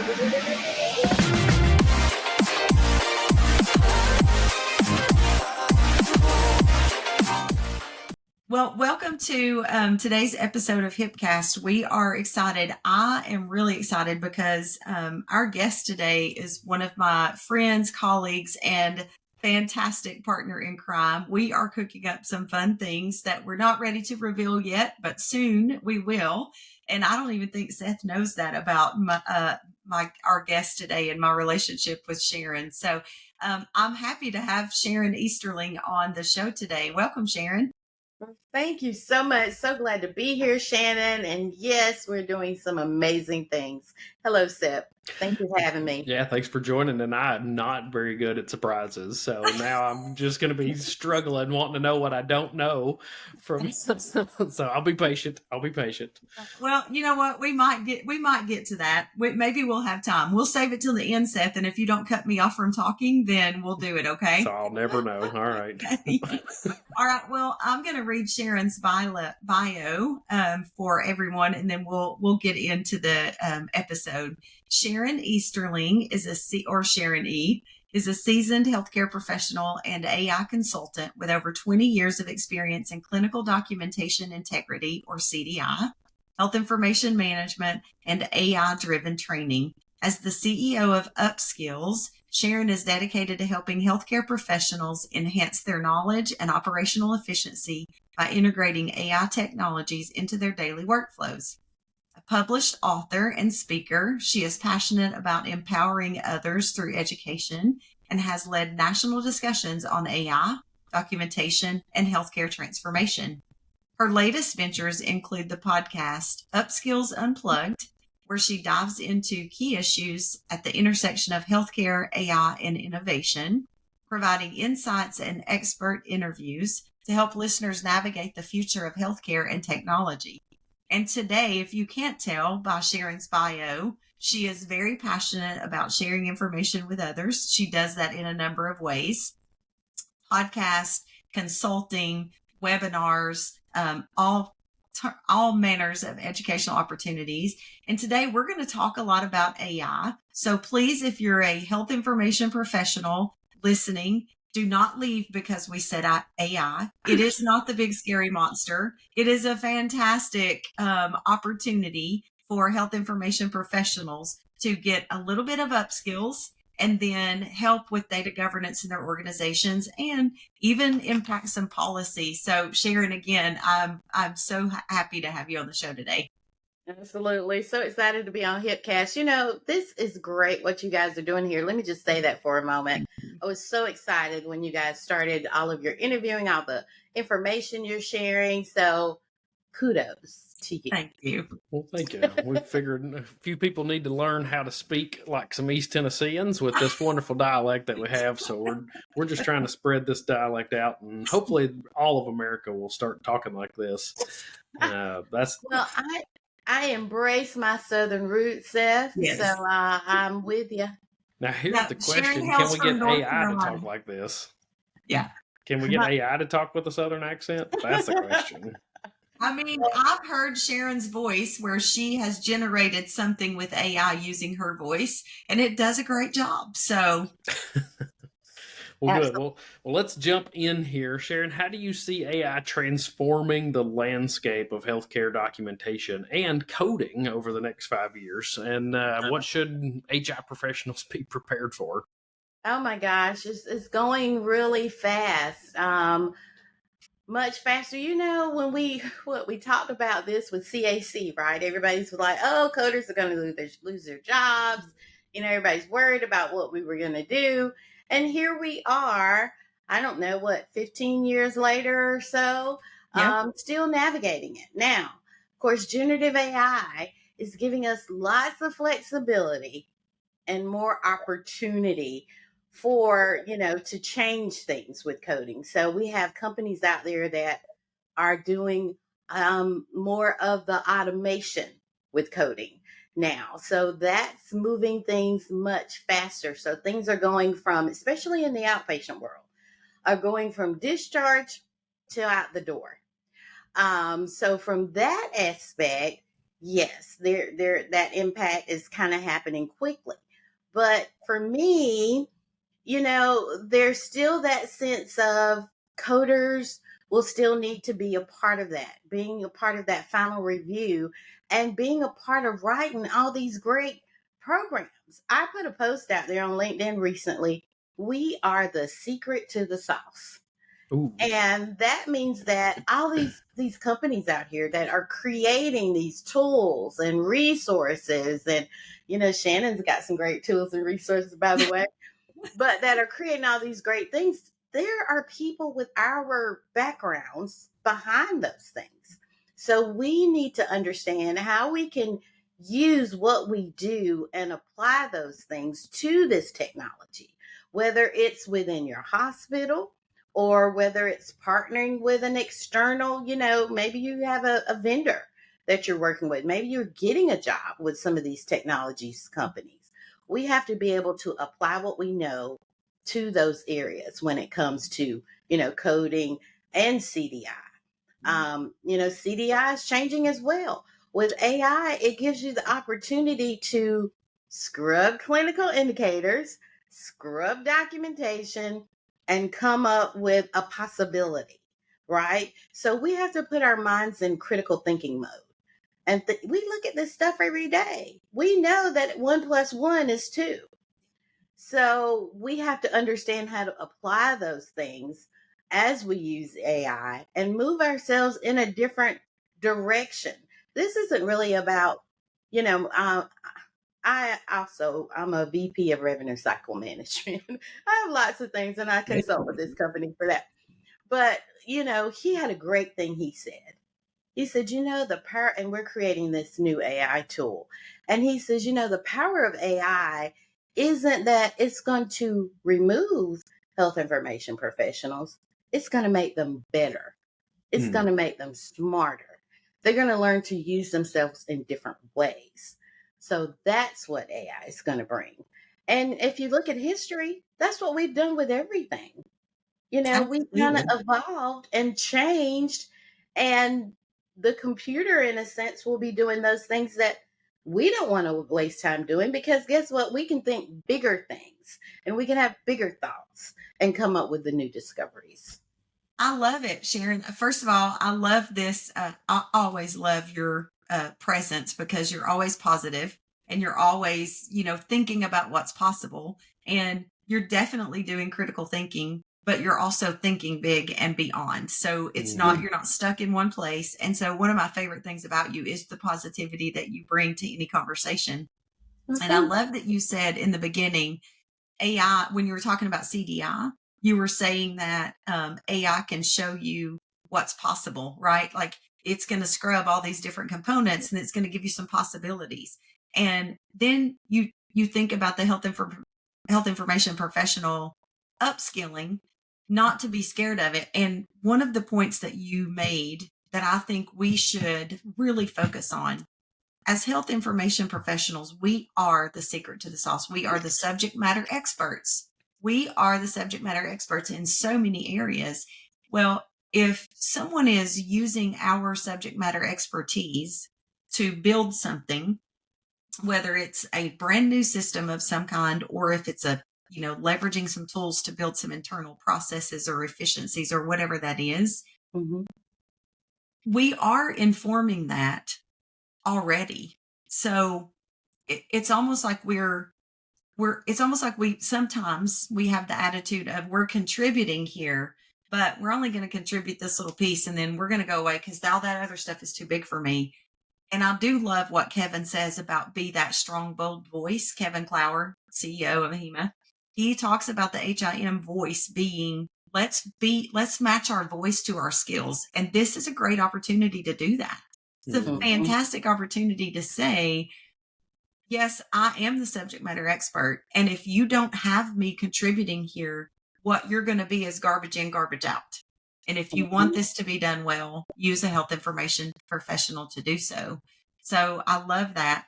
Well, welcome to today's episode of HIPcast. We are excited. I am really excited because our guest today is one of my friends, colleagues, and fantastic partner in crime. We are cooking up some fun things that we're not ready to reveal yet, but soon we will. And I don't even think Seth knows that about our guest today and my relationship with Sharon. So I'm happy to have Sharon Easterling on the show today. Welcome, Sharon. Thank you so much. So glad to be here, Shannon. And yes, we're doing some amazing things. Hello, Seth. Thank you for having me. Yeah, thanks for joining. And I'm not very good at surprises. So now I'm just going to be struggling, wanting to know what I don't know from. So I'll be patient. Well, you know what? We might get to that. Maybe we'll have time. We'll save it till the end, Seth. And if you don't cut me off from talking, then we'll do it. Okay. So I'll never know. All right. Okay. All right. Well, I'm going to read Sharon's bio for everyone, and then we'll get into the episode. Sharon Easterling Sharon E is a seasoned healthcare professional and AI consultant with over 20 years of experience in clinical documentation integrity, or CDI, health information management, and AI-driven training. As the CEO of Upskills, Sharon is dedicated to helping healthcare professionals enhance their knowledge and operational efficiency by integrating AI technologies into their daily workflows. A published author and speaker, she is passionate about empowering others through education and has led national discussions on AI, documentation, and healthcare transformation. Her latest ventures include the podcast Upskills Unplugged, where she dives into key issues at the intersection of healthcare, AI, and innovation, providing insights and expert interviews to help listeners navigate the future of healthcare and technology. And today, if you can't tell by Sharon's bio, she is very passionate about sharing information with others. She does that in a number of ways: podcast, consulting, webinars, all manners of educational opportunities. And today we're going to talk a lot about AI. So please, if you're a health information professional listening, do not leave because we said AI. It is not the big scary monster. It is a fantastic opportunity for health information professionals to get a little bit of upskills and then help with data governance in their organizations and even impact some policy. So Sharon, again, I'm so happy to have you on the show today. Absolutely. So excited to be on HIPcast. You know, this is great what you guys are doing here. Let me just say that for a moment. I was so excited when you guys started all of your interviewing, all the information you're sharing. So kudos to you. Thank you. Well, thank you. We figured a few people need to learn how to speak like some East Tennesseans with this wonderful dialect that we have. So we're just trying to spread this dialect out, and hopefully all of America will start talking like this. Well, I embrace my Southern roots, Seth. Yes. So I'm with you. Now, here's the question. Can we get AI to talk like this? Yeah. Can we get AI to talk with a Southern accent? That's the question. I mean, I've heard Sharon's voice where she has generated something with AI using her voice, and it does a great job. So, well, good. Well, let's jump in here. Sharon, how do you see AI transforming the landscape of healthcare documentation and coding over the next 5 years? And what should HI professionals be prepared for? Oh my gosh, it's going really fast. Much faster. You know, when we talked about this with CAC, right? Everybody's like, oh, coders are going to lose their jobs. You know, everybody's worried about what we were going to do. And here we are, I don't know, 15 years later or so, still navigating it. Now, of course, generative AI is giving us lots of flexibility and more opportunity for, to change things with coding. So we have companies out there that are doing more of the automation with coding now. So that's moving things much faster. So things are going from, especially in the outpatient world, are going from discharge to out the door. So from that aspect, yes, that impact is kind of happening quickly. But for me, there's still that sense of coders will still need to be a part of that, being a part of that final review and being a part of writing all these great programs. I put a post out there on LinkedIn recently. We are the secret to the sauce. Ooh. And that means that all these companies out here that are creating these tools and resources, and Shannon's got some great tools and resources, by the way, but that are creating all these great things. There are people with our backgrounds behind those things. So we need to understand how we can use what we do and apply those things to this technology, whether it's within your hospital or whether it's partnering with an external, maybe you have a vendor that you're working with. Maybe you're getting a job with some of these technologies companies. We have to be able to apply what we know to those areas when it comes to, coding and CDI. CDI is changing as well. With AI, it gives you the opportunity to scrub clinical indicators, scrub documentation, and come up with a possibility, right? So we have to put our minds in critical thinking mode. And we look at this stuff every day. We know that 1 + 1 is 2. So we have to understand how to apply those things as we use AI and move ourselves in a different direction. This isn't really about, I'm a VP of revenue cycle management. I have lots of things and I consult with this company for that. But, he had a great thing he said. He said, the power, and we're creating this new AI tool. And he says, the power of AI isn't that it's going to remove health information professionals. It's going to make them better. It's going to make them smarter. They're going to learn to use themselves in different ways. So that's what AI is going to bring. And if you look at history, that's what we've done with everything. We kind of evolved and changed, and the computer, in a sense, will be doing those things that we don't want to waste time doing, because guess what? We can think bigger things and we can have bigger thoughts and come up with the new discoveries. I love it, Sharon. First of all, I love this. I always love your presence, because you're always positive and you're always, thinking about what's possible. And you're definitely doing critical thinking, but you're also thinking big and beyond. So it's not, you're not stuck in one place. And so one of my favorite things about you is the positivity that you bring to any conversation. And I love that you said in the beginning, AI, when you were talking about CDI, you were saying that AI can show you what's possible, right? Like it's going to scrub all these different components and it's going to give you some possibilities. And then you think about the health information professional upskilling, not to be scared of it. And one of the points that you made that I think we should really focus on, as health information professionals, we are the secret to the sauce. We are the subject matter experts. We are the subject matter experts in so many areas. Well, if someone is using our subject matter expertise to build something, whether it's a brand new system of some kind, or if it's leveraging some tools to build some internal processes or efficiencies or whatever that is, we are informing that already. So it's almost like it's almost like sometimes we have the attitude of we're contributing here, but we're only going to contribute this little piece and then we're going to go away because all that other stuff is too big for me. And I do love what Kevin says about be that strong, bold voice. Kevin Clower, CEO of HEMA, he talks about the HIM voice being, let's match our voice to our skills. And this is a great opportunity to do that. It's a fantastic opportunity to say, yes, I am the subject matter expert. And if you don't have me contributing here, what you're going to be is garbage in, garbage out. And if you want this to be done well, use a health information professional to do so. So I love that.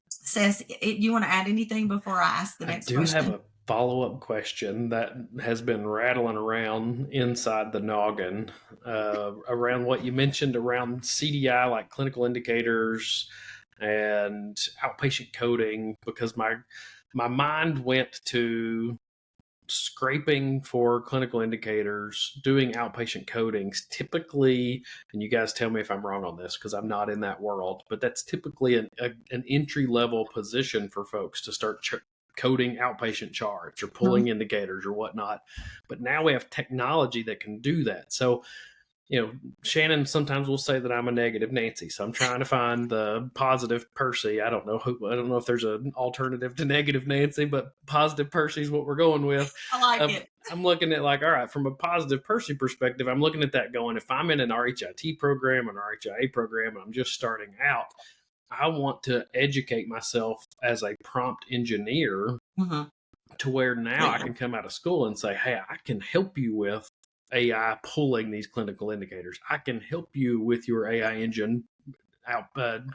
Seth, you want to add anything before I ask the next question? follow-up question that has been rattling around inside the noggin around what you mentioned around CDI, like clinical indicators and outpatient coding, because my mind went to scraping for clinical indicators, doing outpatient codings. Typically, and you guys tell me if I'm wrong on this because I'm not in that world, but that's typically an entry-level position for folks to start coding outpatient charts or pulling indicators or whatnot. But now we have technology that can do that. So, Shannon sometimes will say that I'm a negative Nancy, so I'm trying to find the positive Percy. I don't know if there's an alternative to negative Nancy, but positive Percy is what we're going with. I like it. I'm looking at all right, from a positive Percy perspective, I'm looking at that going, if I'm in an RHIT program, an RHIA program, and I'm just starting out, I want to educate myself as a prompt engineer to where now I can come out of school and say, hey, I can help you with AI pulling these clinical indicators. I can help you with your AI engine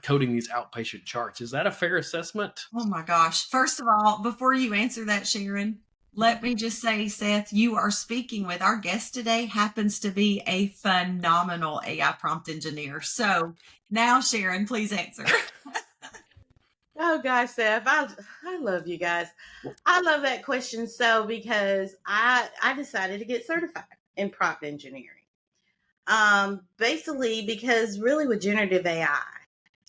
coding these outpatient charts. Is that a fair assessment? Oh my gosh. First of all, before you answer that, Sharon, let me just say, Seth, you are speaking with our guest today, happens to be a phenomenal AI prompt engineer. So now, Sharon, please answer. Oh gosh, Seth, I love you guys. I love that question because I decided to get certified in prompt engineering. Basically because really with generative AI,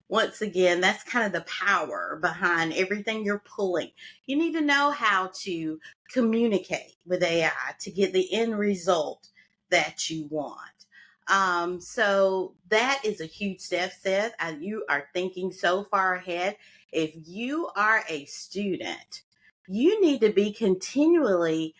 once again, that's kind of the power behind everything you're pulling. You need to know how to communicate with AI to get the end result that you want. So that is a huge step, Seth. You are thinking so far ahead. If you are a student, you need to be continually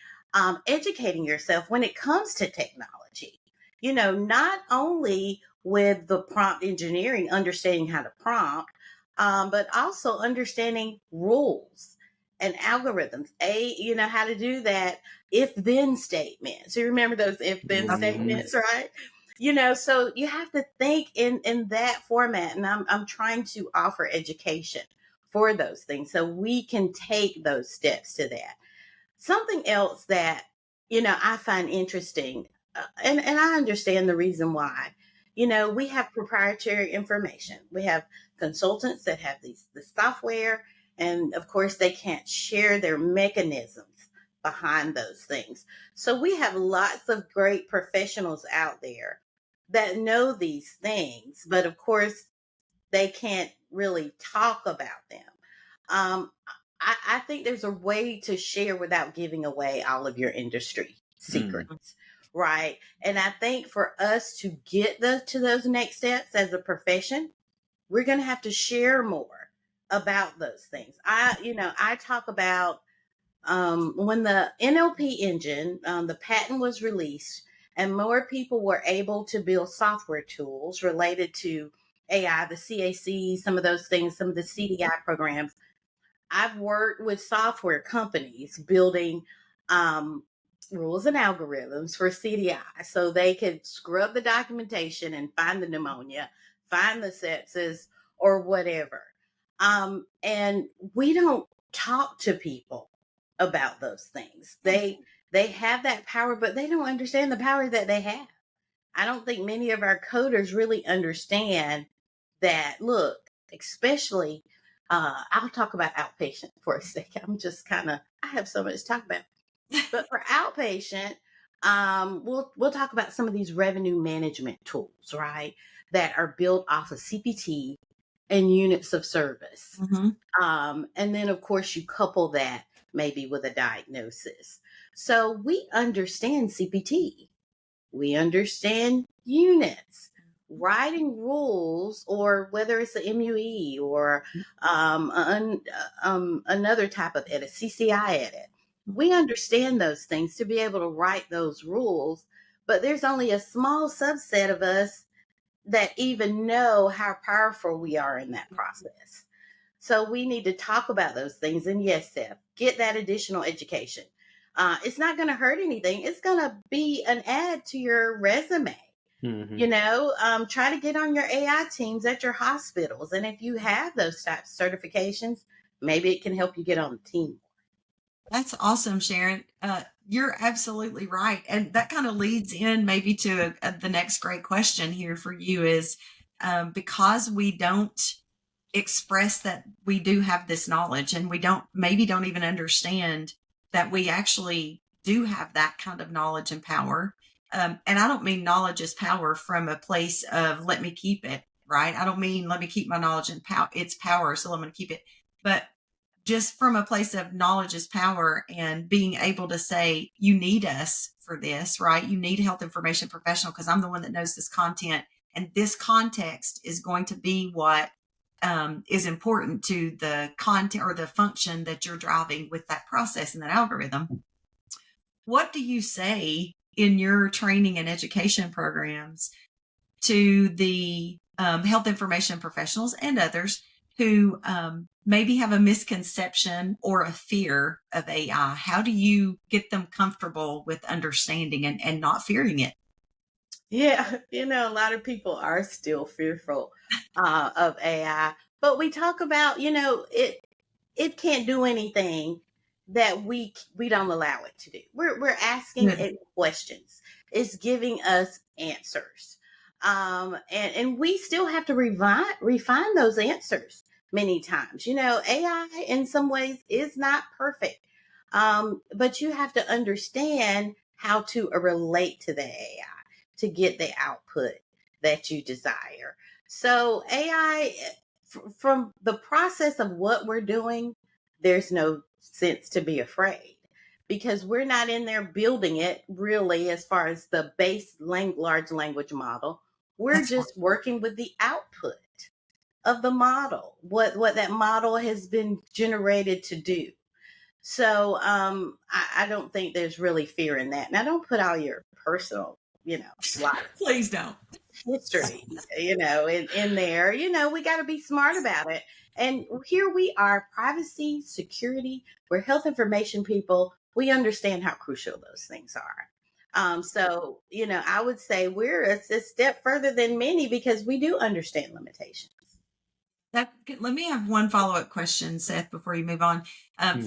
educating yourself when it comes to technology. Not only with the prompt engineering, understanding how to prompt, but also understanding rules and algorithms. How to do that if then statements. You remember those if then statements, right? So you have to think in that format. And I'm trying to offer education for those things so we can take those steps to that. Something else that, I find interesting, and I understand the reason why. We have proprietary information. We have consultants that have the software, and of course, they can't share their mechanisms behind those things. So we have lots of great professionals out there that know these things, but of course, they can't really talk about them. Um, I think there's a way to share without giving away all of your industry secrets, right? And I think for us to get to those next steps as a profession, we're going to have to share more about those things. I talk about when the NLP engine, the patent was released, and more people were able to build software tools related to AI, the CAC, some of those things, some of the CDI programs. I've worked with software companies building rules and algorithms for CDI so they could scrub the documentation and find the pneumonia, find the sepsis, or whatever. And we don't talk to people about those things. They have that power, but they don't understand the power that they have. I don't think many of our coders really understand that. Look, especially, I'll talk about outpatient for a second. I have so much to talk about. But for outpatient, we'll talk about some of these revenue management tools, right? That are built off of CPT and units of service. And then, of course, you couple that maybe with a diagnosis. So we understand CPT. We understand units, writing rules, or whether it's a MUE or another type of edit, CCI edit. We understand those things to be able to write those rules, but there's only a small subset of us that even know how powerful we are in that process. So we need to talk about those things. And yes, Seth, get that additional education. It's not going to hurt anything. It's going to be an add to your resume. Try to get on your AI teams at your hospitals. And if you have those types of certifications, maybe it can help you get on the team. That's awesome, Sharon. You're absolutely right. And that kind of leads in maybe to the next great question here for you is because we don't express that we do have this knowledge and we don't even understand that we actually do have that kind of knowledge and power. And I don't mean knowledge is power from a place of let me keep it, right? I don't mean let me keep my knowledge and it's power, so I'm going to keep it. But just from a place of knowledge is power and being able to say, you need us for this, right? You need health information professional because I'm the one that knows this content. And this context is going to be what is important to the content or the function that you're driving with that process and that algorithm. What do you say in your training and education programs to the health information professionals and others who maybe have a misconception or a fear of AI? How do you get them comfortable with understanding and not fearing it? Yeah, a lot of people are still fearful of AI, but we talk about, it can't do anything that we don't allow it to do. We're asking Good. it questions. It's giving us answers. And we still have to refine those answers many times. AI in some ways is not perfect. But you have to understand how to relate to the AI to get the output that you desire. So AI, from the process of what we're doing, there's no sense to be afraid because we're not in there building it really as far as the base large language model. We're That's just working with the output of the model, what that model has been generated to do. So I don't think there's really fear in that. Now, don't put all your personal, life Please don't. history, in there. We got to be smart about it. And here we are, privacy, security, we're health information people. We understand how crucial those things are. So, I would say we're a step further than many because we do understand limitations. Let me have one follow-up question, Seth, before you move on.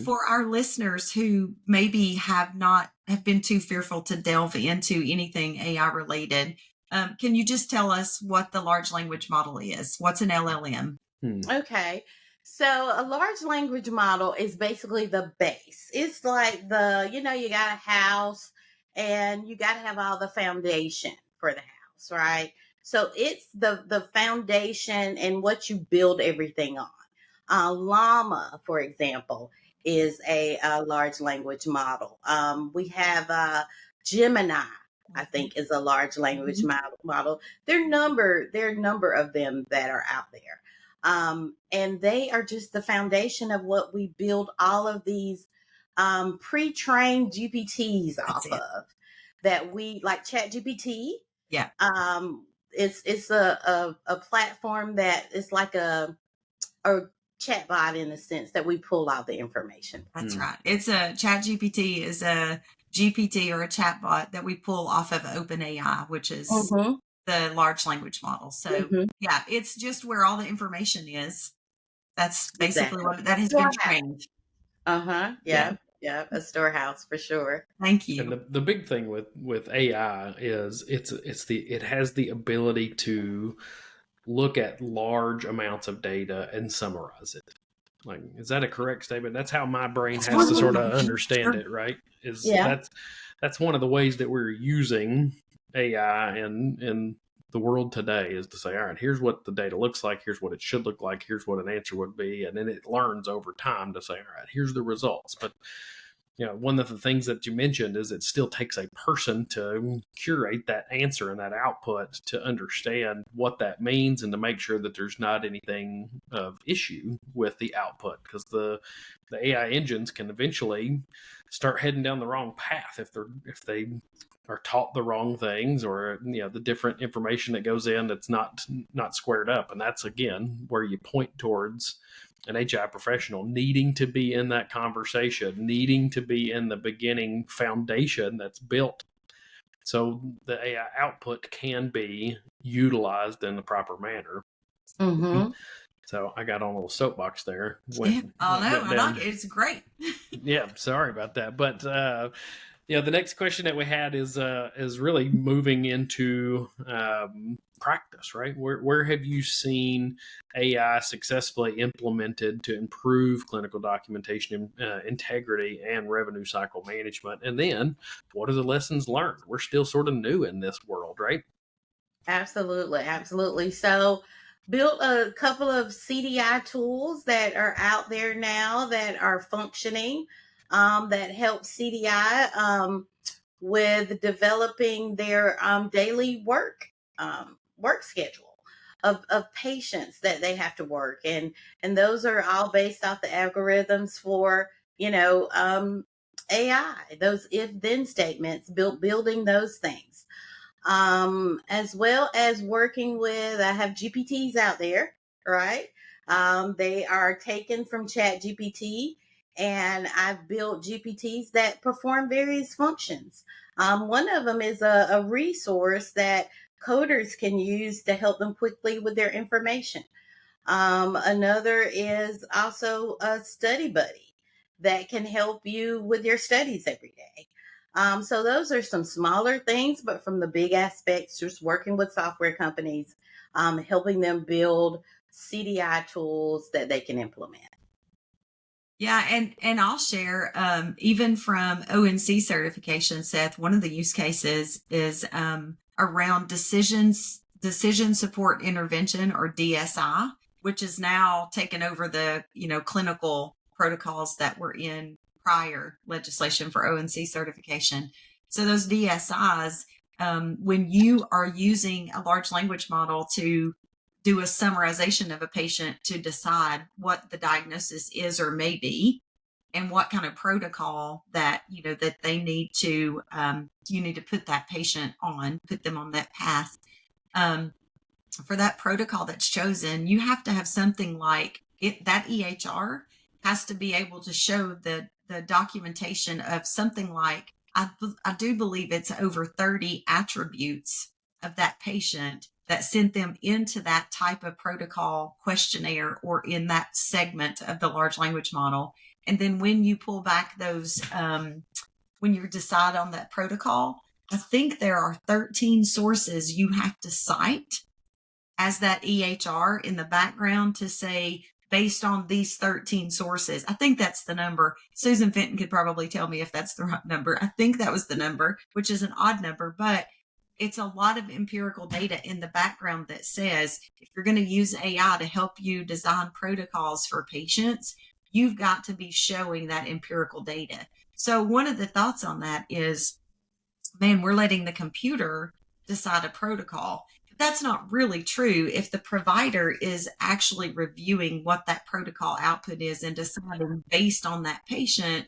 For our listeners who maybe have been too fearful to delve into anything AI related, can you just tell us what the large language model is? What's an LLM? Okay. So a large language model is basically the base. It's like you got a house and you got to have all the foundation for the house, right? So it's the foundation and what you build everything on. Llama, for example, is a large language model. We have Gemini, I think, is a large language model. There are a number of them that are out there. And they are just the foundation of what we build all of these pre-trained GPTs off of. That we like Chat GPT. Yeah. It's a platform that is like a chatbot in the sense that we pull out the information. That's right. It's a Chat GPT is a GPT or a chatbot that we pull off of OpenAI, which is the large language model. So yeah, it's just where all the information is. That's basically what that has been trained. Yeah. A storehouse for sure. Thank you. And the big thing with AI is it has the ability to look at large amounts of data and summarize it. Like, is that a correct statement? That's how my brain has to sort of understand it, right? That's one of the ways that we're using AI in the world today is to say, all right, here's what the data looks like, here's what it should look like, here's what an answer would be, and then it learns over time to say, all right, here's the results. But one of the things that you mentioned is it still takes a person to curate that answer and that output to understand what that means and to make sure that there's not anything of issue with the output, because the AI engines can eventually start heading down the wrong path if they are taught the wrong things, or the different information that goes in that's not squared up. And that's again where you point towards an HI professional needing to be in that conversation, needing to be in the beginning foundation that's built so the AI output can be utilized in the proper manner. So I got on a little soapbox there. I like it. It's great. Yeah, sorry about that. But the next question that we had is really moving into practice, right? Where have you seen AI successfully implemented to improve clinical documentation integrity and revenue cycle management? And then what are the lessons learned? We're still sort of new in this world, right? Absolutely. So, built a couple of CDI tools that are out there now that are functioning, that help CDI with developing their daily work schedule of patients that they have to work, and those are all based off the algorithms for AI, those if then statements, building those things, as well as working with, I have GPTs out there, right? They are taken from Chat GPT, and I've built GPTs that perform various functions. One of them is a resource that coders can use to help them quickly with their information. Another is also a study buddy that can help you with your studies every day. So those are some smaller things, but from the big aspects, just working with software companies, helping them build CDI tools that they can implement. Yeah, and I'll share, even from ONC certification, Seth, one of the use cases is around decision support intervention, or DSI, which is now taken over the clinical protocols that were in prior legislation for ONC certification. So those DSIs, when you are using a large language model to do a summarization of a patient to decide what the diagnosis is or may be, and what kind of protocol that that they need to you need to put that patient on, put them on that path. For that protocol that's chosen, you have to have something like it, that EHR has to be able to show the documentation of something like, I do believe it's over 30 attributes of that patient that sent them into that type of protocol questionnaire or in that segment of the large language model. And then when you pull back those, when you decide on that protocol, I think there are 13 sources you have to cite as that EHR in the background to say, based on these 13 sources. I think that's the number. Susan Fenton could probably tell me if that's the right number. I think that was the number, which is an odd number, but it's a lot of empirical data in the background that says, if you're going to use AI to help you design protocols for patients, you've got to be showing that empirical data. So one of the thoughts on that is, man, we're letting the computer decide a protocol. That's not really true. If the provider is actually reviewing what that protocol output is and deciding based on that patient,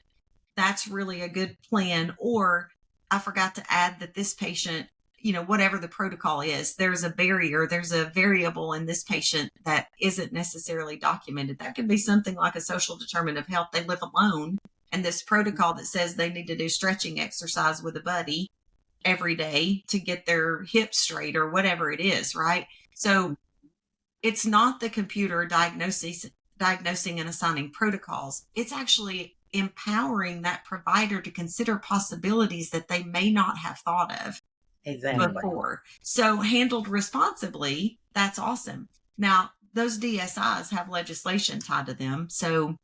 that's really a good plan. Or I forgot to add that this patient, whatever the protocol is, there's a barrier, there's a variable in this patient that isn't necessarily documented. That could be something like a social determinant of health. They live alone, and this protocol that says they need to do stretching exercise with a buddy every day to get their hips straight or whatever it is, right? So it's not the computer diagnosing and assigning protocols. It's actually empowering that provider to consider possibilities that they may not have thought of before. So handled responsibly, that's awesome. Now, those DSIs have legislation tied to them, so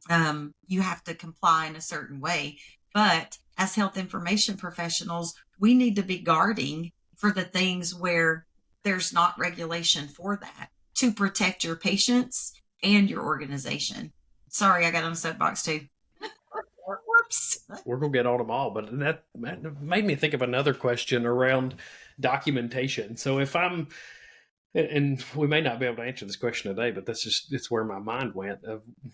you have to comply in a certain way. But as health information professionals, we need to be guarding for the things where there's not regulation for that, to protect your patients and your organization. Sorry, I got on a soapbox too. Whoops. We're going to get on them all, but that made me think of another question around documentation. So if I'm, and we may not be able to answer this question today, but it's where my mind went.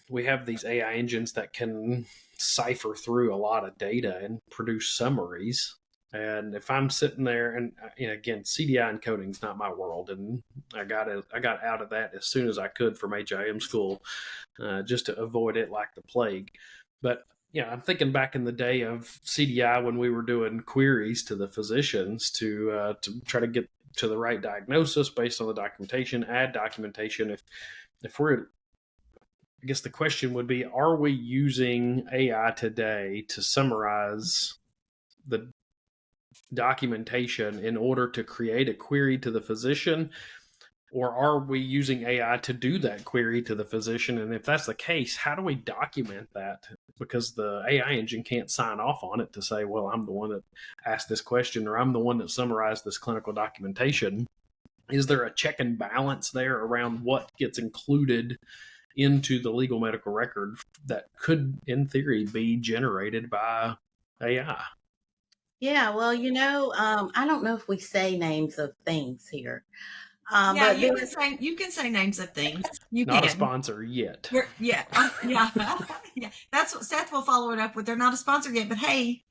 We have these AI engines that can cipher through a lot of data and produce summaries. And if I'm sitting there, and again, CDI and coding is not my world, and I got out of that as soon as I could from HIM school, just to avoid it like the plague. But I'm thinking back in the day of CDI when we were doing queries to the physicians to try to get to the right diagnosis based on the documentation, add documentation. If we're I guess the question would be, are we using AI today to summarize the documentation in order to create a query to the physician? Or are we using AI to do that query to the physician? And if that's the case, how do we document that? Because the AI engine can't sign off on it to say, well, I'm the one that asked this question, or I'm the one that summarized this clinical documentation. Is there a check and balance there around what gets included into the legal medical record that could, in theory, be generated by AI? Yeah, well, I don't know if we say names of things here. Yeah, But you can say names of things. You Not a can. sponsor yet. Yeah. Yeah. That's what Seth will follow it up with. They're not a sponsor yet, but hey.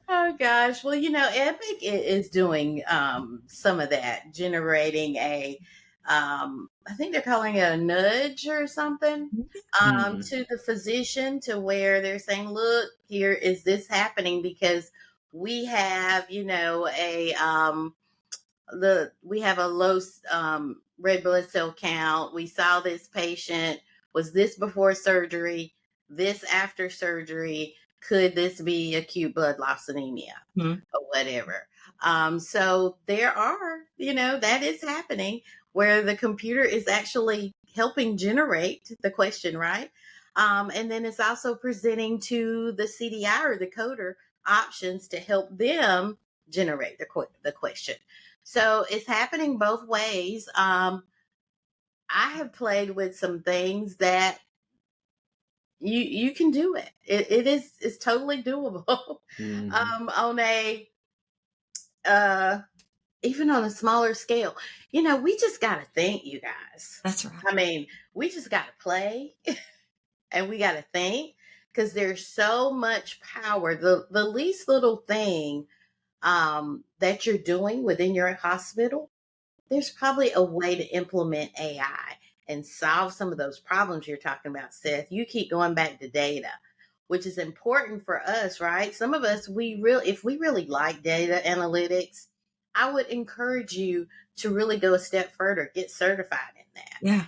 oh gosh, well, Epic is doing some of that, generating I think they're calling it a nudge or something, to the physician, to where they're saying, look, here is this happening because we have, we have a low red blood cell count. We saw this patient. Was this before surgery? This after surgery? Could this be acute blood loss anemia or whatever? So there are, that is happening where the computer is actually helping generate the question, right? And then it's also presenting to the CDI or the coder options to help them generate the question. So it's happening both ways. I have played with some things that you can do it. It's totally doable. On a even on a smaller scale. We just gotta think, you guys. That's right. I mean, we just gotta play and we gotta think, because there's so much power. The least little thing that you're doing within your hospital, there's probably a way to implement AI and solve some of those problems you're talking about, Seth. You keep going back to data, which is important for us, right? Some of us, if we really like data analytics, I would encourage you to really go a step further, get certified in that. Yeah.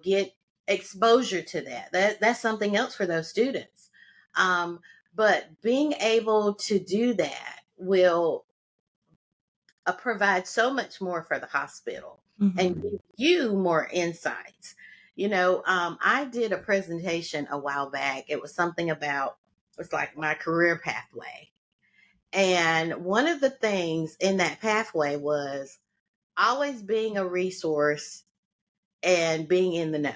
Get exposure to that. That's something else for those students. But being able to do that will provide so much more for the hospital and give you more insights. I did a presentation a while back. It was something about, it's like my career pathway. And one of the things in that pathway was always being a resource and being in the know.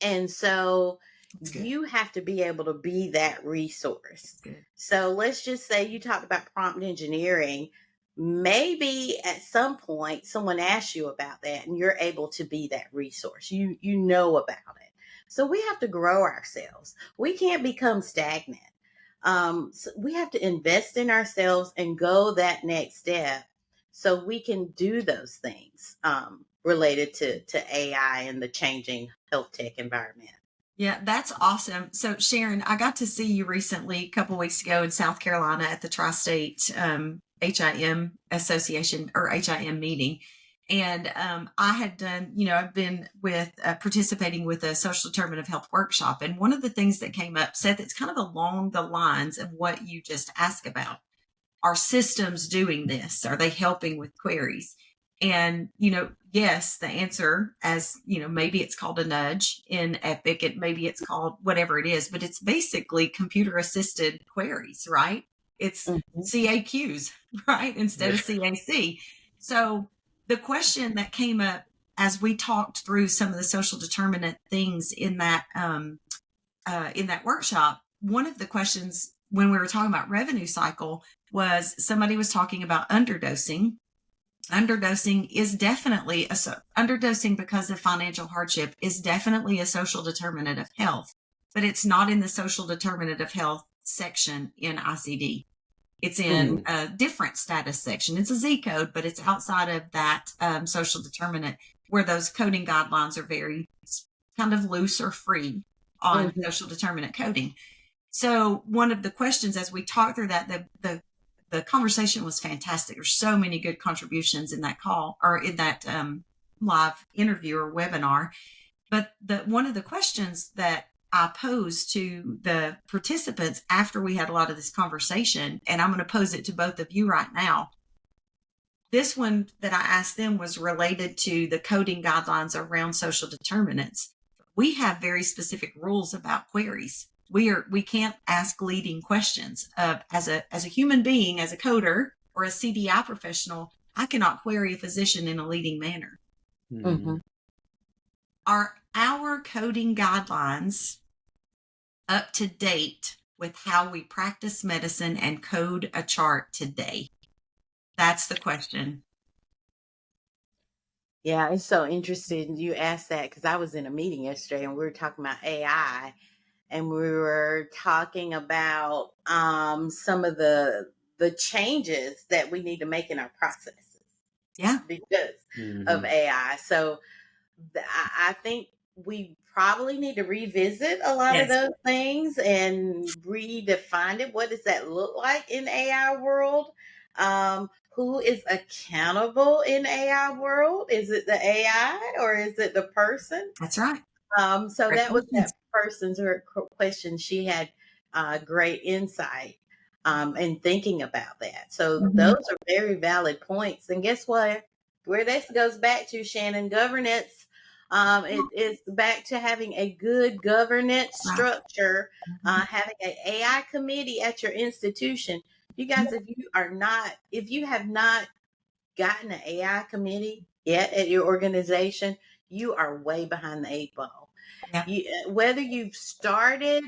And so you have to be able to be that resource. So let's just say you talked about prompt engineering. Maybe at some point someone asks you about that and you're able to be that resource. You know about it. So we have to grow ourselves. We can't become stagnant. So we have to invest in ourselves and go that next step so we can do those things related to AI and the changing health tech environment. Yeah, that's awesome. So Sharon, I got to see you recently, a couple of weeks ago in South Carolina at the Tri-State HIM Association or HIM meeting. And I had done, I've been with participating with a social determinant of health workshop. And one of the things that came up, Seth, it's kind of along the lines of what you just asked about. Are systems doing this? Are they helping with queries? And, yes, the answer, as maybe it's called a nudge in Epic, maybe it's called whatever it is, but it's basically computer assisted queries, right? It's CAQs, right? Instead of CAC. So the question that came up as we talked through some of the social determinant things in that workshop, one of the questions when we were talking about revenue cycle was somebody was talking about underdosing. Underdosing is definitely underdosing because of financial hardship is definitely a social determinant of health, but it's not in the social determinant of health section in ICD. It's in a different status section. It's a Z code, but it's outside of that social determinant where those coding guidelines are very kind of loose or free on social determinant coding. So one of the questions as we talked through that, the conversation was fantastic. There's so many good contributions in that call or in that live interview or webinar. But one of the questions that I posed to the participants after we had a lot of this conversation, and I'm going to pose it to both of you right now. This one that I asked them was related to the coding guidelines around social determinants. We have very specific rules about queries. We can't ask leading questions. As a human being, as a coder or a CDI professional, I cannot query a physician in a leading manner. Mm-hmm. Are our coding guidelines up to date with how we practice medicine and code a chart today? That's the question. Yeah, it's so interesting you asked that, because I was in a meeting yesterday and we were talking about AI, and we were talking about some of the changes that we need to make in our processes. Yeah. Because of AI. So I think we probably need to revisit a lot of those things and redefine it. What does that look like in AI world? Who is accountable in AI world? Is it the AI or is it the person? That's right. So that was that person's question. She had great insight in thinking about that. So those are very valid points. And guess what? Where this goes back to, Shannon, governance. It is back to having a good governance structure, having an AI committee at your institution. You guys, if you have not gotten an AI committee yet at your organization, you are way behind the 8 ball. Yeah. Whether you've started,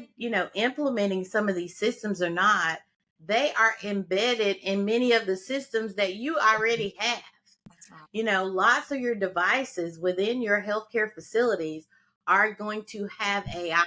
implementing some of these systems or not, they are embedded in many of the systems that you already have. That's right. Lots of your devices within your healthcare facilities are going to have AI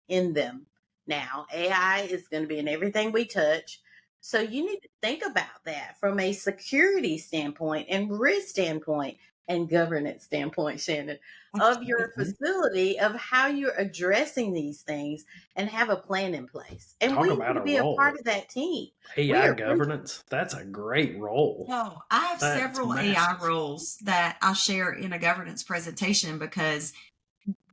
in them. Now, AI is going to be in everything we touch. So you need to think about that from a security standpoint and risk standpoint and governance standpoint, Shannon, of your facility, of how you're addressing these things, and have a plan in place. And we need to be a part of that team. AI governance, that's a great role. Oh, I have several AI roles that I share in a governance presentation because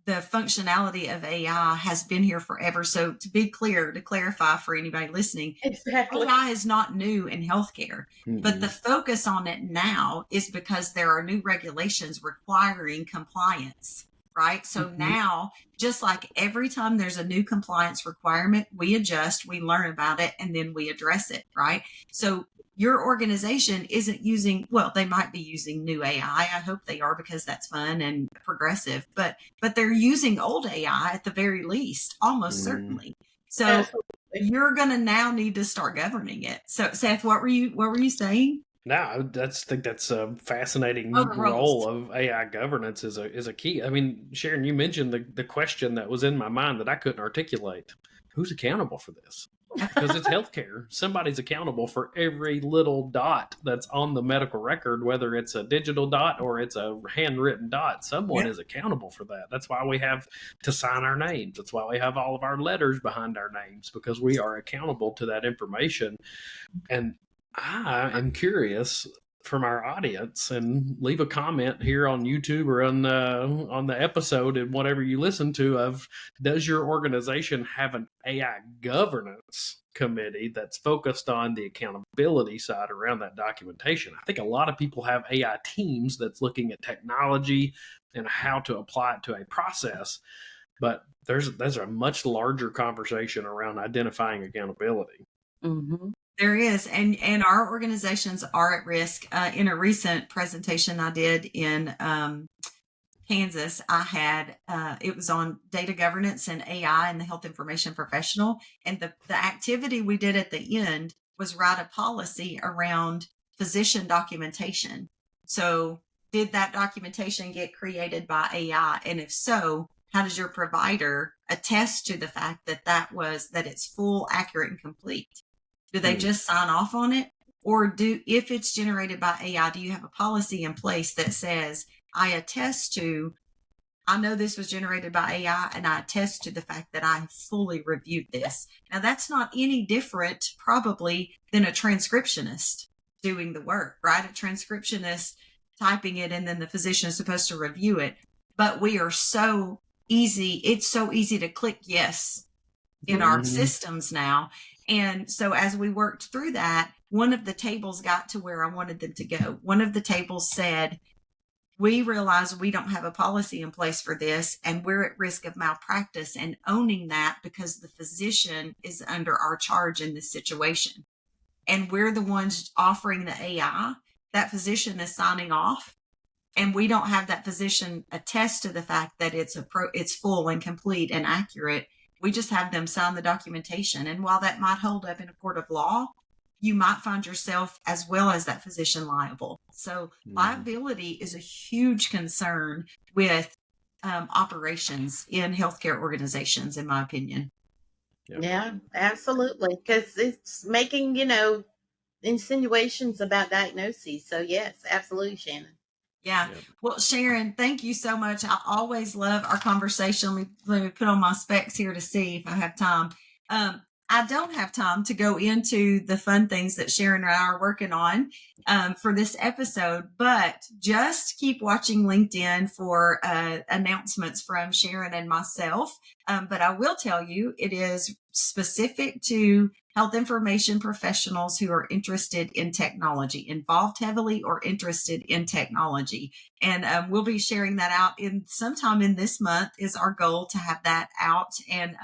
the functionality of AI has been here forever. So to be clear, to clarify for anybody listening, exactly. AI is not new in healthcare, but the focus on it now is because there are new regulations requiring compliance, right? So now, just like every time there's a new compliance requirement, we adjust, we learn about it, and then we address it, right? So your organization isn't using, well, they might be using new AI. I hope they are, because that's fun and progressive, but they're using old AI at the very least, almost certainly. So absolutely. You're going to now need to start governing it. So Seth, what were you saying? No, I think that's a fascinating role of AI governance is a key. I mean, Sharon, you mentioned the question that was in my mind that I couldn't articulate. Who's accountable for this? Because it's healthcare. Somebody's accountable for every little dot that's on the medical record, whether it's a digital dot or it's a handwritten dot. Someone is accountable for that. That's why we have to sign our names. That's why we have all of our letters behind our names, because we are accountable to that information. And I am curious from our audience, and leave a comment here on YouTube or on the episode and whatever you listen to, of does your organization have an AI governance committee that's focused on the accountability side around that documentation? I think a lot of people have AI teams that's looking at technology and how to apply it to a process, but there's a much larger conversation around identifying accountability. There is, and our organizations are at risk. In a recent presentation I did in Kansas, I had it was on data governance and AI and the health information professional, and the activity we did at the end was write a policy around physician documentation. So, did that documentation get created by AI, and if so, how does your provider attest to the fact that it's full, accurate, and complete? Do they just sign off on it? Or if it's generated by AI, do you have a policy in place that says, I know this was generated by AI, and I attest to the fact that I fully reviewed this. Now, that's not any different probably than a transcriptionist doing the work, right? A transcriptionist typing it, and then the physician is supposed to review it. But we are so easy. It's so easy to click yes in our systems now. And so as we worked through that, one of the tables got to where I wanted them to go. One of the tables said, we realize we don't have a policy in place for this, and we're at risk of malpractice, and owning that because the physician is under our charge in this situation. And we're the ones offering the AI. That physician is signing off, and we don't have that physician attest to the fact that it's full and complete and accurate. We just have them sign the documentation. And while that might hold up in a court of law, you might find yourself as well as that physician liable. So liability is a huge concern with operations in healthcare organizations, in my opinion. Yeah, absolutely. Because it's making, insinuations about diagnoses. So yes, absolutely, Shannon. Yeah. Well, Sharon, thank you so much. I always love our conversation. Let me put on my specs here to see if I have time. I don't have time to go into the fun things that Sharon and I are working on for this episode, but just keep watching LinkedIn for announcements from Sharon and myself. But I will tell you, it is specific to health information professionals who are interested in technology, involved heavily or interested in technology. And we'll be sharing that out sometime in this month is our goal to have that out. And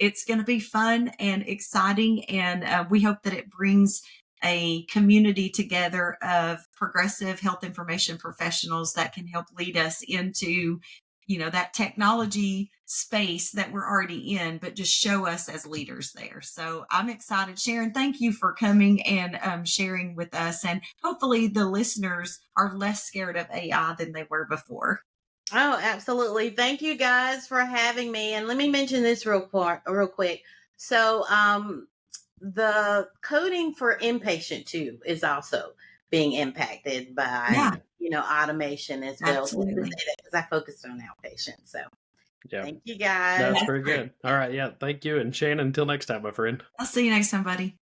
it's going to be fun and exciting. And we hope that it brings a community together of progressive health information professionals that can help lead us into that technology space that we're already in, but just show us as leaders there. So I'm excited. Sharon, thank you for coming and sharing with us. And hopefully the listeners are less scared of AI than they were before. Oh, absolutely. Thank you guys for having me. And let me mention this real quick. So the coding for inpatient too is also being impacted by automation as well. Absolutely. Because I focused on outpatient. So thank you That's guys. very good. All right. Yeah. Thank you. And Shannon, until next time, my friend. I'll see you next time, buddy.